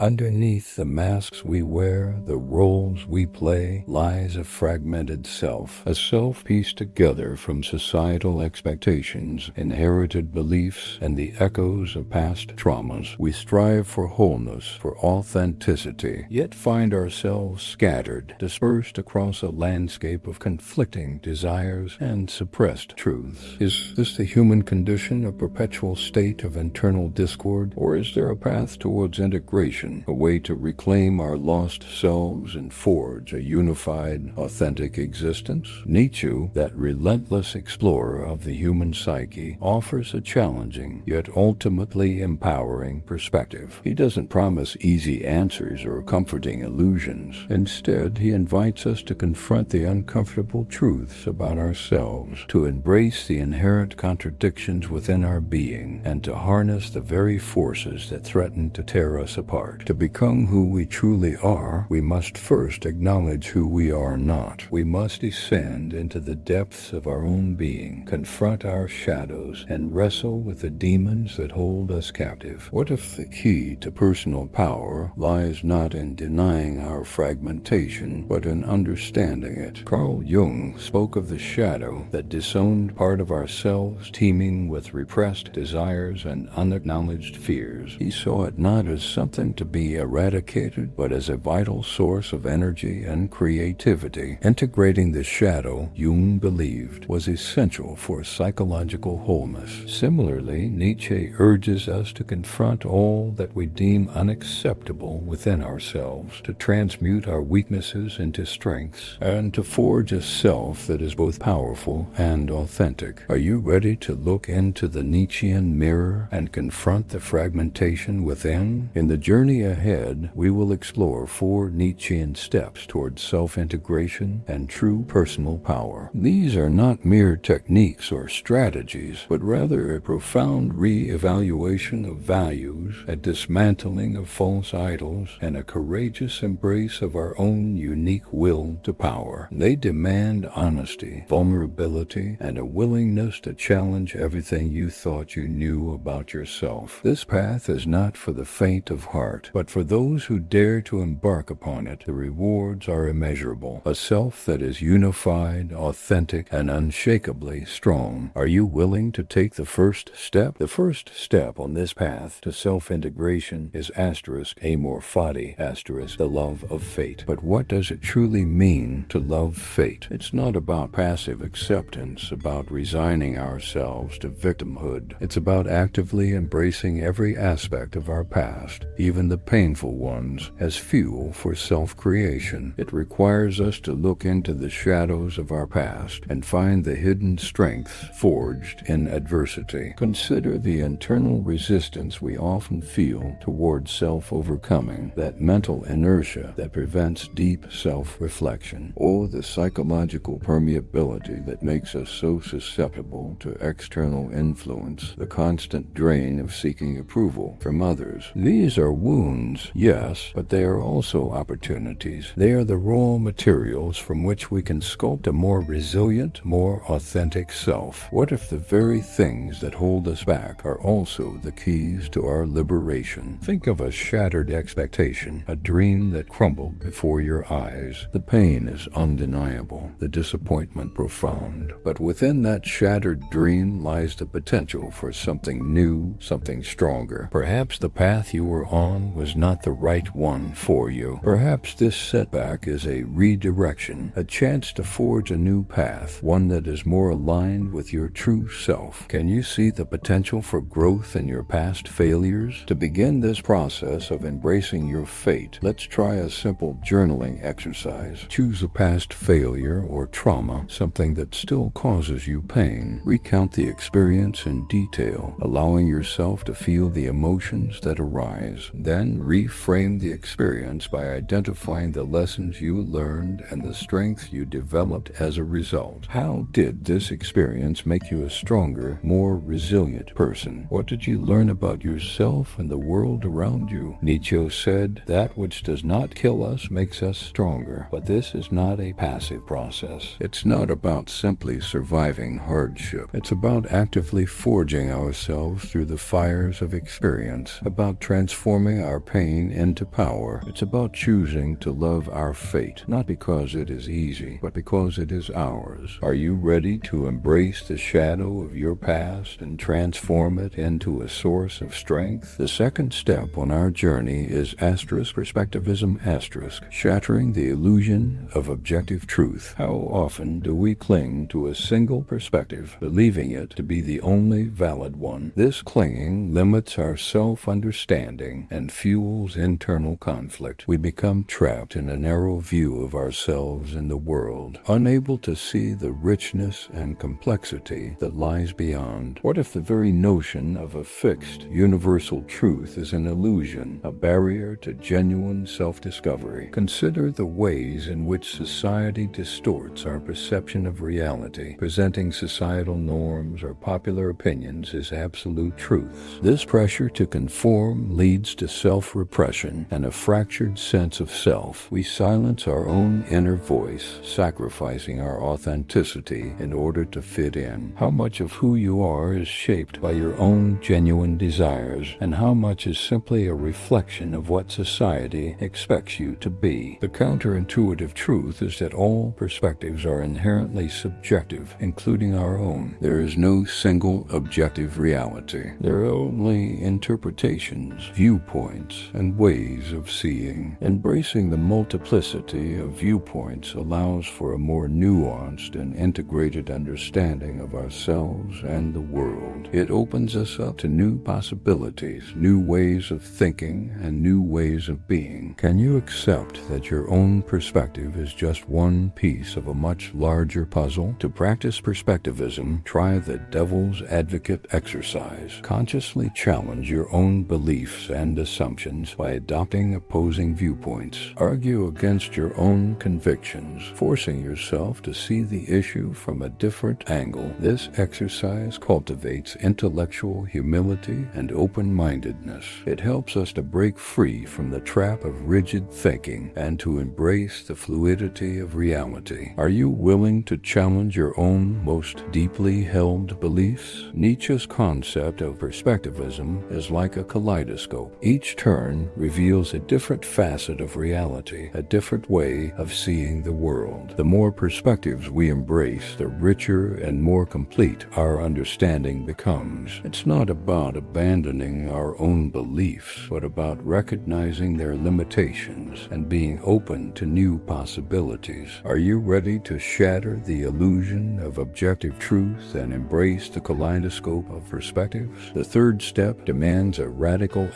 Underneath the masks we wear, the roles we play, lies a fragmented self, a self pieced together from societal expectations, inherited beliefs, and the echoes of past traumas. We strive for wholeness, for authenticity, yet find ourselves scattered, dispersed across a landscape of conflicting desires and suppressed truths. Is this the human condition, a perpetual state of internal discord, or is there a path towards integration? A way to reclaim our lost selves and forge a unified, authentic existence? Nietzsche, that relentless explorer of the human psyche, offers a challenging, yet ultimately empowering perspective. He doesn't promise easy answers or comforting illusions. Instead, he invites us to confront the uncomfortable truths about ourselves, to embrace the inherent contradictions within our being, and to harness the very forces that threaten to tear us apart. To become who we truly are, we must first acknowledge who we are not. We must descend into the depths of our own being, confront our shadows, and wrestle with the demons that hold us captive. What if the key to personal power lies not in denying our fragmentation, but in understanding it? Carl Jung spoke of the shadow, that disowned part of ourselves teeming with repressed desires and unacknowledged fears. He saw it not as something to be eradicated, but as a vital source of energy and creativity. Integrating the shadow, Jung believed, was essential for psychological wholeness. Similarly, Nietzsche urges us to confront all that we deem unacceptable within ourselves, to transmute our weaknesses into strengths, and to forge a self that is both powerful and authentic. Are you ready to look into the Nietzschean mirror and confront the fragmentation within? In the journey ahead, we will explore 4 Nietzschean steps towards self-integration and true personal power. These are not mere techniques or strategies, but rather a profound re-evaluation of values, a dismantling of false idols, and a courageous embrace of our own unique will to power. They demand honesty, vulnerability, and a willingness to challenge everything you thought you knew about yourself. This path is not for the faint of heart, but for those who dare to embark upon it. The rewards are immeasurable. A self that is unified, authentic, and unshakably strong. Are you willing to take the first step? The first step on this path to self-integration is amor fati, the love of fate. But what does it truly mean to love fate? It's not about passive acceptance, about resigning ourselves to victimhood. It's about actively embracing every aspect of our past, even the painful ones, as fuel for self-creation. It requires us to look into the shadows of our past and find the hidden strengths forged in adversity. Consider the internal resistance we often feel towards self-overcoming, that mental inertia that prevents deep self-reflection, or the psychological permeability that makes us so susceptible to external influence, the constant drain of seeking approval from others. These are wounds, yes, but they are also opportunities. They are the raw materials from which we can sculpt a more resilient, more authentic self. What if the very things that hold us back are also the keys to our liberation? Think of a shattered expectation, a dream that crumbled before your eyes. The pain is undeniable, the disappointment profound. But within that shattered dream lies the potential for something new, something stronger. Perhaps the path you were on was not the right one for you. Perhaps this setback is a redirection, a chance to forge a new path, one that is more aligned with your true self. Can you see the potential for growth in your past failures? To begin this process of embracing your fate, let's try a simple journaling exercise. Choose a past failure or trauma, something that still causes you pain. Recount the experience in detail, allowing yourself to feel the emotions that arise. Then reframe the experience by identifying the lessons you learned and the strength you developed as a result. How did this experience make you a stronger, more resilient person? What did you learn about yourself and the world around you? Nietzsche said, "That which does not kill us makes us stronger." But this is not a passive process. It's not about simply surviving hardship. It's about actively forging ourselves through the fires of experience, about transforming our pain into power. It's about choosing to love our fate, not because it is easy, but because it is ours. Are you ready to embrace the shadow of your past and transform it into a source of strength? The second step on our journey is perspectivism, shattering the illusion of objective truth. How often do we cling to a single perspective, believing it to be the only valid one? This clinging limits our self-understanding and fuels internal conflict. We become trapped in a narrow view of ourselves and the world, unable to see the richness and complexity that lies beyond. What if the very notion of a fixed, universal truth is an illusion, a barrier to genuine self-discovery? Consider the ways in which society distorts our perception of reality, presenting societal norms or popular opinions as absolute truths. This pressure to conform leads to self-repression and a fractured sense of self. We silence our own inner voice, sacrificing our authenticity in order to fit in. How much of who you are is shaped by your own genuine desires, and how much is simply a reflection of what society expects you to be? The counterintuitive truth is that all perspectives are inherently subjective, including our own. There is no single objective reality. There are only interpretations, viewpoints, and ways of seeing. Embracing the multiplicity of viewpoints allows for a more nuanced and integrated understanding of ourselves and the world. It opens us up to new possibilities, new ways of thinking, and new ways of being. Can you accept that your own perspective is just one piece of a much larger puzzle? To practice perspectivism, try the devil's advocate exercise. Consciously challenge your own beliefs and assumptions by adopting opposing viewpoints. Argue against your own convictions, forcing yourself to see the issue from a different angle. This exercise cultivates intellectual humility and open-mindedness. It helps us to break free from the trap of rigid thinking and to embrace the fluidity of reality. Are you willing to challenge your own most deeply held beliefs? Nietzsche's concept of perspectivism is like a kaleidoscope. Each turn reveals a different facet of reality, a different way of seeing the world. The more perspectives we embrace, the richer and more complete our understanding becomes. It's not about abandoning our own beliefs, but about recognizing their limitations and being open to new possibilities. Are you ready to shatter the illusion of objective truth and embrace the kaleidoscope of perspectives? The third step demands a radical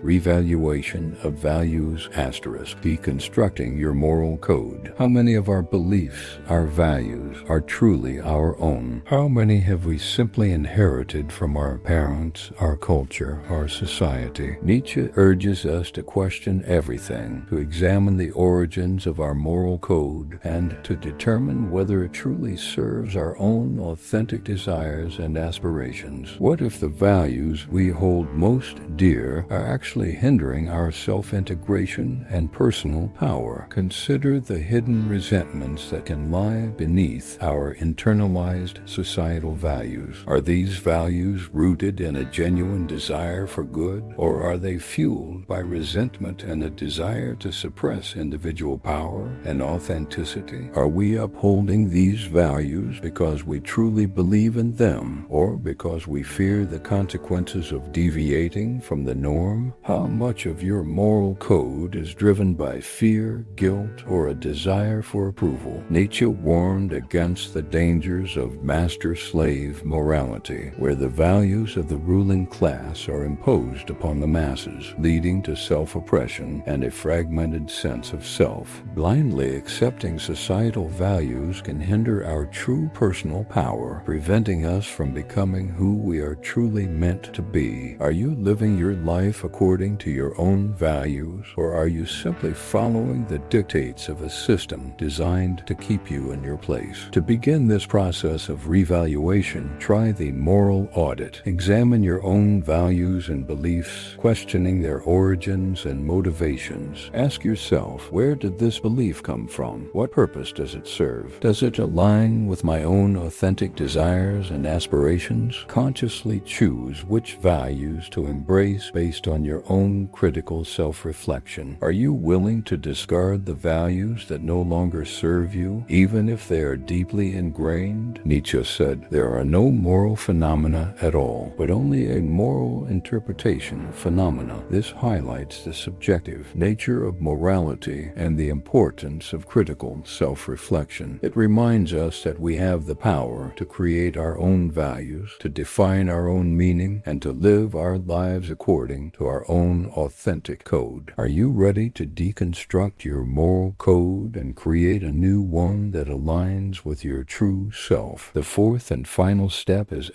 revaluation of values deconstructing your moral code. How many of our beliefs, our values, are truly our own? How many have we simply inherited from our parents, our culture, our society? Nietzsche urges us to question everything, to examine the origins of our moral code, and to determine whether it truly serves our own authentic desires and aspirations. What if the values we hold most dear are actually hindering our self-integration and personal power? Consider the hidden resentments that can lie beneath our internalized societal values. Are these values rooted in a genuine desire for good, or are they fueled by resentment and a desire to suppress individual power and authenticity? Are we upholding these values because we truly believe in them, or because we fear the consequences of deviating from the norm? How much of your moral code is driven by fear, guilt, or a desire for approval? Nietzsche warned against the dangers of master-slave morality, where the values of the ruling class are imposed upon the masses, leading to self-oppression and a fragmented sense of self. Blindly accepting societal values can hinder our true personal power, preventing us from becoming who we are truly meant to be. Are you living your life according to your own values, or are you simply following the dictates of a system designed to keep you in your place? To begin this process of revaluation, try the moral audit. Examine your own values and beliefs, questioning their origins and motivations. Ask yourself, where did this belief come from? What purpose does it serve? Does it align with my own authentic desires and aspirations? Consciously choose which values to embrace based on your your own critical self-reflection. Are you willing to discard the values that no longer serve you, even if they are deeply ingrained? Nietzsche said, "There are no moral phenomena at all, but only a moral interpretation of phenomena." This highlights the subjective nature of morality and the importance of critical self-reflection. It reminds us that we have the power to create our own values, to define our own meaning, and to live our lives according to our own authentic code. Are you ready to deconstruct your moral code and create a new one that aligns with your true self? The fourth and final step is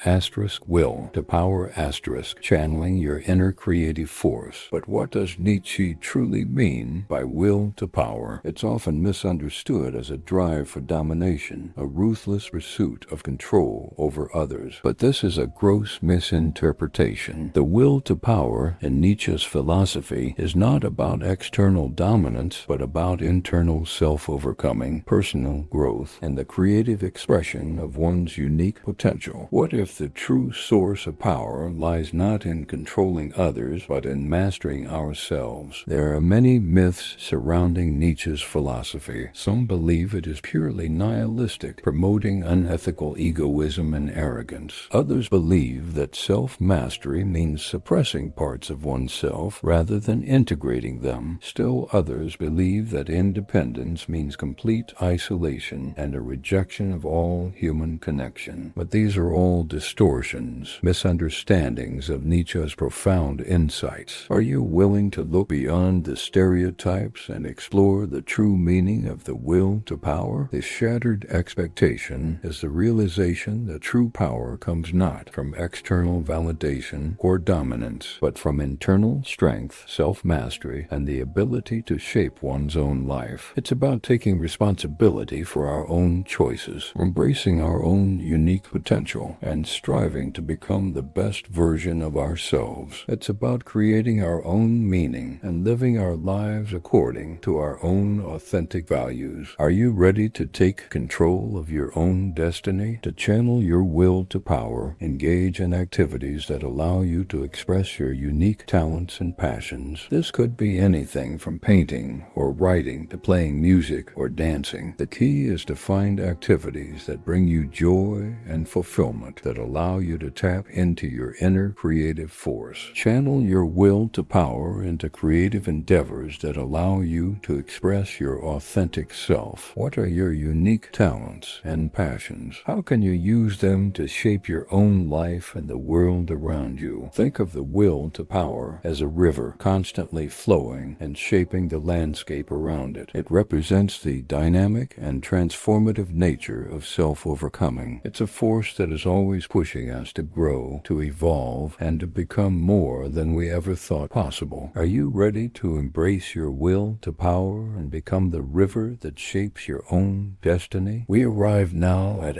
will to power channeling your inner creative force. But what does Nietzsche truly mean by will to power? It's often misunderstood as a drive for domination, a ruthless pursuit of control over others. But this is a gross misinterpretation. The will to power in Nietzsche's philosophy is not about external dominance, but about internal self-overcoming, personal growth, and the creative expression of one's unique potential. What if the true source of power lies not in controlling others, but in mastering ourselves? There are many myths surrounding Nietzsche's philosophy. Some believe it is purely nihilistic, promoting unethical egoism and arrogance. Others believe that self-mastery means suppressing parts of oneself rather than integrating them. Still others believe that independence means complete isolation and a rejection of all human connection. But these are all distortions, misunderstandings of Nietzsche's profound insights. Are you willing to look beyond the stereotypes and explore the true meaning of the will to power? The shattered expectation is the realization that true power comes not from external validation or dominance, but from internal strength, self-mastery, and the ability to shape one's own life. It's about taking responsibility for our own choices, embracing our own unique potential, and striving to become the best version of ourselves. It's about creating our own meaning and living our lives according to our own authentic values. Are you ready to take control of your own destiny? To channel your will to power, engage in activities that allow you to express your unique talents and passions. This could be anything from painting or writing to playing music or dancing. The key is to find activities that bring you joy and fulfillment, that allow you to tap into your inner creative force. Channel your will to power into creative endeavors that allow you to express your authentic self. What are your unique talents and passions? How can you use them to shape your own life and the world around you? Think of the will to power as a river constantly flowing and shaping the landscape around it. It represents the dynamic and transformative nature of self-overcoming. It's a force that is always pushing us to grow, to evolve, and to become more than we ever thought possible. Are you ready to embrace your will to power and become the river that shapes your own destiny? We arrive now at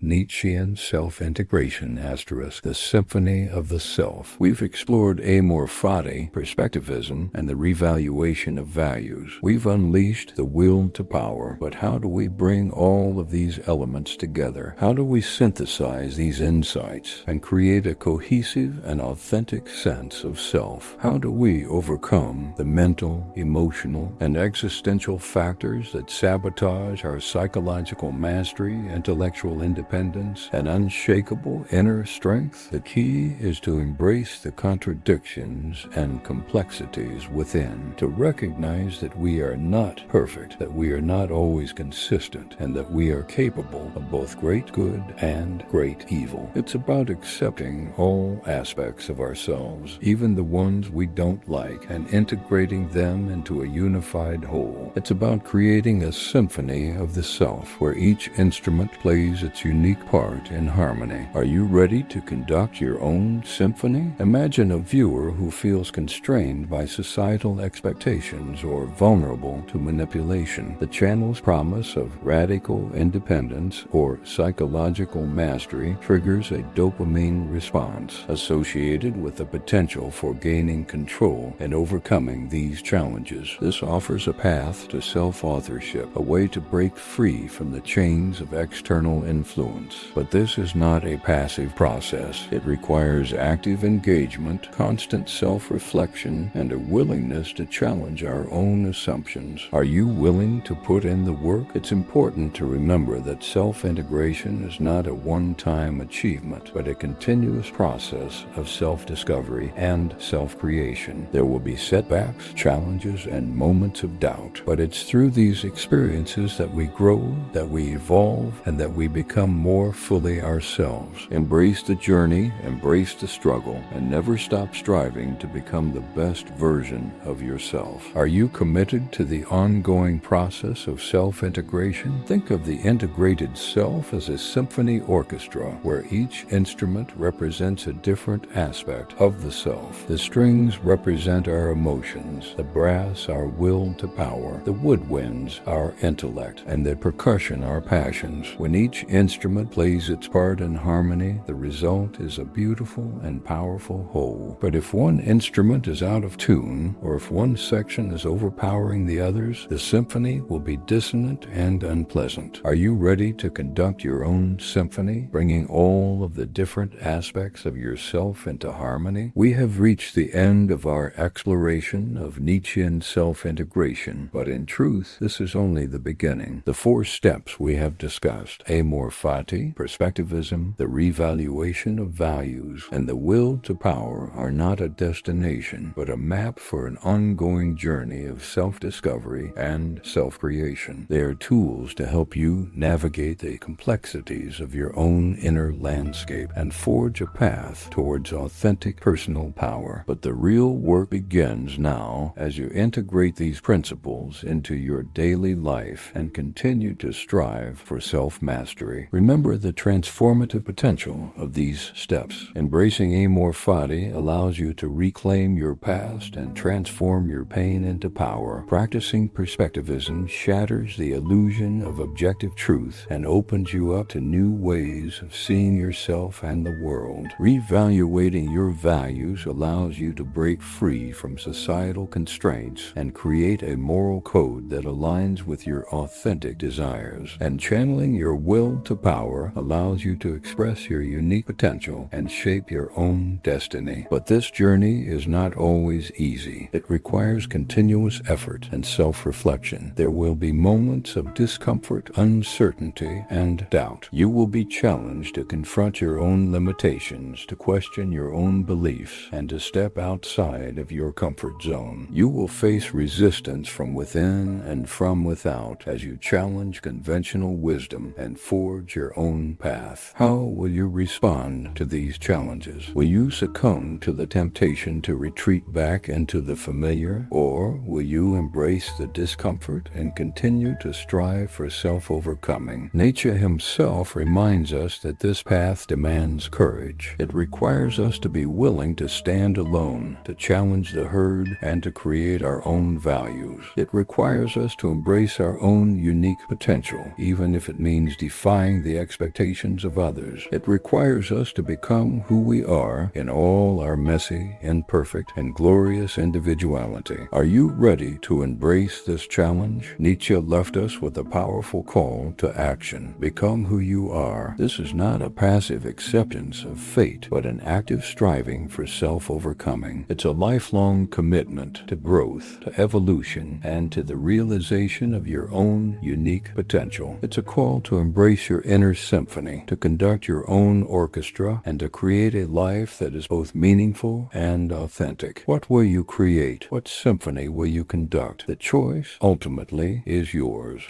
Nietzschean self-integration, the symphony of the self. We've explored amor fati, perspectivism, and the revaluation of values. We've unleashed the will to power, but how do we bring all of these elements together? How do we synthesize these insights and create a cohesive and authentic sense of self? How do we overcome the mental, emotional, and existential factors that sabotage our psychological mastery, intellectual independence, and unshakable inner strength? The key is to embrace the contradictions and complexities within, to recognize that we are not perfect, that we are not always consistent, and that we are capable of both great good and great evil. It's about accepting all aspects of ourselves, even the ones we don't like, and integrating them into a unified whole. It's about creating a symphony of the self, where each instrument plays its unique part in harmony. Are you ready to conduct your own symphony? Imagine a viewer who feels constrained by societal expectations or vulnerable to manipulation. The channel's promise of radical independence or psychological mastery triggers a dopamine response associated with the potential for gaining control and overcoming these challenges. This offers a path to self-authorship, a way to break free from the chains of external influence. But this is not a passive process. It requires active engagement, constant constant self-reflection and a willingness to challenge our own assumptions. Are you willing to put in the work? It's important to remember that self-integration is not a one-time achievement, but a continuous process of self-discovery and self-creation. There will be setbacks, challenges, and moments of doubt, but it's through these experiences that we grow, that we evolve, and that we become more fully ourselves. Embrace the journey, embrace the struggle, and never stop striving to become the best version of yourself. Are you committed to the ongoing process of self-integration? Think of the integrated self as a symphony orchestra where each instrument represents a different aspect of the self. The strings represent our emotions, the brass our will to power, the woodwinds our intellect, and the percussion our passions. When each instrument plays its part in harmony, the result is a beautiful and powerful whole. But if one instrument is out of tune, or if one section is overpowering the others, the symphony will be dissonant and unpleasant. Are you ready to conduct your own symphony, bringing all of the different aspects of yourself into harmony? We have reached the end of our exploration of Nietzschean self-integration, but in truth, this is only the beginning. The 4 steps we have discussed, amor fati, perspectivism, the revaluation of values, and the will to power are not a destination, but a map for an ongoing journey of self-discovery and self-creation. They are tools to help you navigate the complexities of your own inner landscape and forge a path towards authentic personal power. But the real work begins now as you integrate these principles into your daily life and continue to strive for self-mastery. Remember the transformative potential of these steps. Embracing amor fati allows you to reclaim your past and transform your pain into power. Practicing perspectivism shatters the illusion of objective truth and opens you up to new ways of seeing yourself and the world. Reevaluating your values allows you to break free from societal constraints and create a moral code that aligns with your authentic desires. And channeling your will to power allows you to express your unique potential and shape your own destiny. But this journey is not always easy. It requires continuous effort and self-reflection. There will be moments of discomfort, uncertainty, and doubt. You will be challenged to confront your own limitations, to question your own beliefs, and to step outside of your comfort zone. You will face resistance from within and from without as you challenge conventional wisdom and forge your own path. How will you respond to these challenges? Will you succumb to the temptation to retreat back into the familiar, or will you embrace the discomfort and continue to strive for self-overcoming? Nietzsche himself reminds us that this path demands courage. It requires us to be willing to stand alone, to challenge the herd, and to create our own values. It requires us to embrace our own unique potential, even if it means defying the expectations of others. It requires us to become who we are in all our messy, imperfect, and glorious individuality. Are you ready to embrace this challenge? Nietzsche left us with a powerful call to action. Become who you are. This is not a passive acceptance of fate, but an active striving for self-overcoming. It's a lifelong commitment to growth, to evolution, and to the realization of your own unique potential. It's a call to embrace your inner symphony, to conduct your own orchestra, and to create a life that is both meaningful and authentic. What will you create? What symphony will you conduct? The choice, ultimately, is yours.